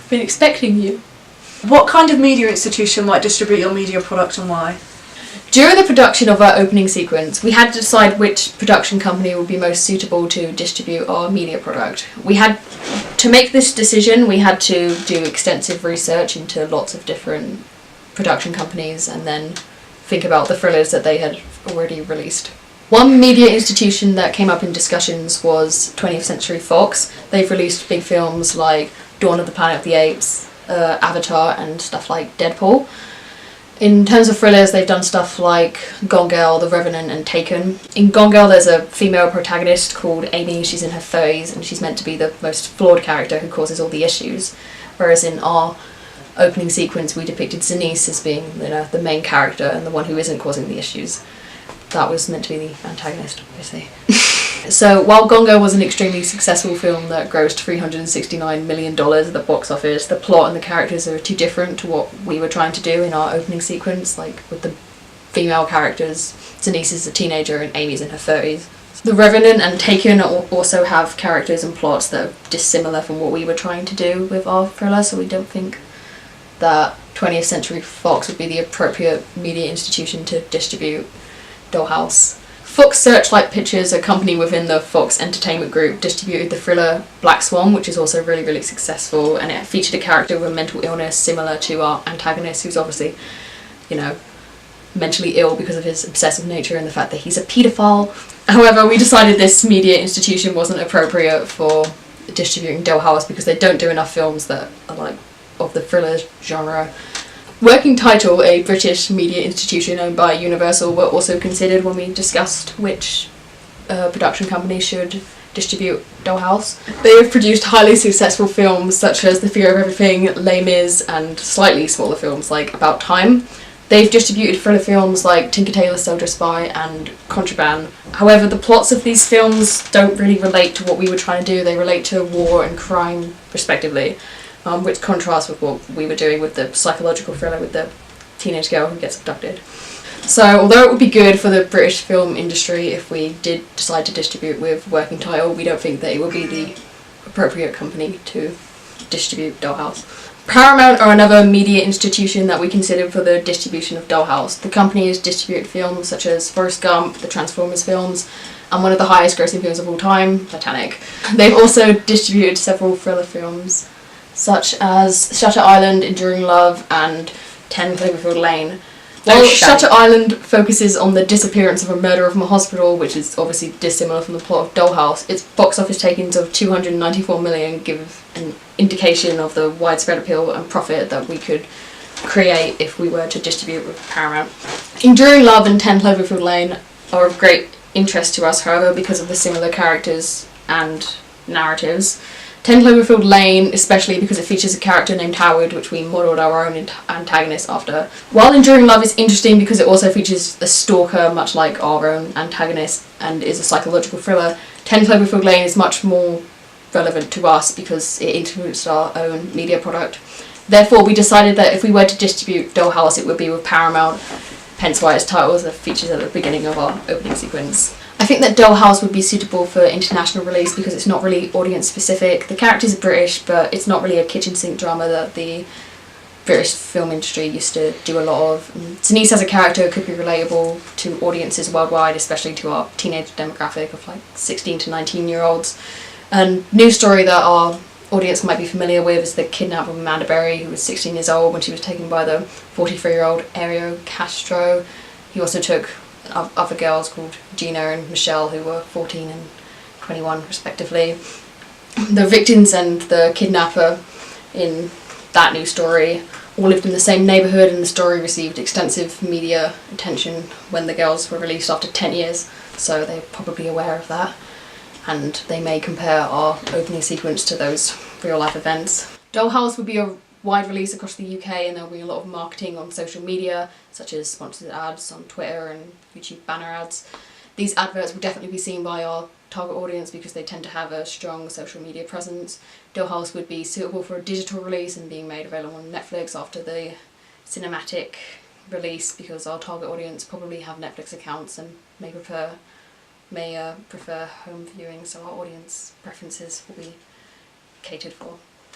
Been expecting you. What kind of media institution might distribute your media product and why? During the production of our opening sequence, we had to decide which production company would be most suitable to distribute our media product. To make this decision, we had to do extensive research into lots of different production companies and then think about the thrillers that they had already released. One media institution that came up in discussions was 20th Century Fox. They've released big films like Dawn of the Planet of the Apes, Avatar, and stuff like Deadpool. In terms of thrillers, they've done stuff like Gone Girl, The Revenant, and Taken. In Gone Girl, there's a female protagonist called Amy. She's in her 30s, and she's meant to be the most flawed character who causes all the issues. Whereas in our opening sequence, we depicted Zenise as being, the main character and the one who isn't causing the issues. That was meant to be the antagonist, obviously. So while Gone Girl was an extremely successful film that grossed $369 million at the box office, the plot and the characters are too different to what we were trying to do in our opening sequence, like with the female characters. Zenise is a teenager and Amy's in her 30s. The Revenant and Taken also have characters and plots that are dissimilar from what we were trying to do with our thriller, so we don't think that 20th Century Fox would be the appropriate media institution to distribute Dollhouse. Fox Searchlight Pictures, a company within the Fox Entertainment Group, distributed the thriller Black Swan, which is also really, really successful, and it featured a character with a mental illness similar to our antagonist, who's obviously, mentally ill because of his obsessive nature and the fact that he's a paedophile. However, we decided this media institution wasn't appropriate for distributing Dollhouse because they don't do enough films that are of the thriller genre. Working Title, a British media institution owned by Universal, were also considered when we discussed which production company should distribute Dollhouse. They have produced highly successful films such as The Fear of Everything, Les Mis, and slightly smaller films like About Time. They've distributed thriller films like Tinker Tailor Soldier Spy and Contraband. However, the plots of these films don't really relate to what we were trying to do. They relate to war and crime, respectively. Which contrasts with what we were doing with the psychological thriller with the teenage girl who gets abducted. So, although it would be good for the British film industry if we did decide to distribute with Working Title, we don't think that it would be the appropriate company to distribute Dollhouse. Paramount are another media institution that we considered for the distribution of Dollhouse. The company has distributed films such as Forrest Gump, the Transformers films, and one of the highest grossing films of all time, Titanic. They've also distributed several thriller films, such as Shutter Island, Enduring Love, and 10 Cloverfield Lane. While Shutter Island focuses on the disappearance of a murderer from a hospital, which is obviously dissimilar from the plot of Dollhouse, its box office takings of $294 million give an indication of the widespread appeal and profit that we could create if we were to distribute with Paramount. Enduring Love and 10 Cloverfield Lane are of great interest to us, however, because of the similar characters and narratives. 10 Cloverfield Lane, especially because it features a character named Howard, which we modelled our own antagonist after. While Enduring Love is interesting because it also features a stalker, much like our own antagonist, and is a psychological thriller, 10 Cloverfield Lane is much more relevant to us because it influenced our own media product. Therefore, we decided that if we were to distribute Dollhouse, it would be with Paramount, hence why its title features at the beginning of our opening sequence. I think that Dollhouse would be suitable for international release because it's not really audience specific. The characters are British, but it's not really a kitchen sink drama that the British film industry used to do a lot of. Zenise as a character could be relatable to audiences worldwide, especially to our teenage demographic of 16 to 19-year-olds. And new story that our audience might be familiar with is the kidnapping of Amanda Berry, who was 16 years old when she was taken by the 43-year-old Ario Castro. He also took other girls called Gina and Michelle, who were 14 and 21 respectively. The victims and the kidnapper in that new story all lived in the same neighbourhood, and the story received extensive media attention when the girls were released after 10 years, so they're probably aware of that, and they may compare our opening sequence to those real life events. Dollhouse would be a wide release across the UK, and there'll be a lot of marketing on social media, such as sponsored ads on Twitter and YouTube banner ads. These adverts will definitely be seen by our target audience because they tend to have a strong social media presence. Dollhouse would be suitable for a digital release and being made available on Netflix after the cinematic release because our target audience probably have Netflix accounts and may prefer home viewing, so our audience preferences will be catered for.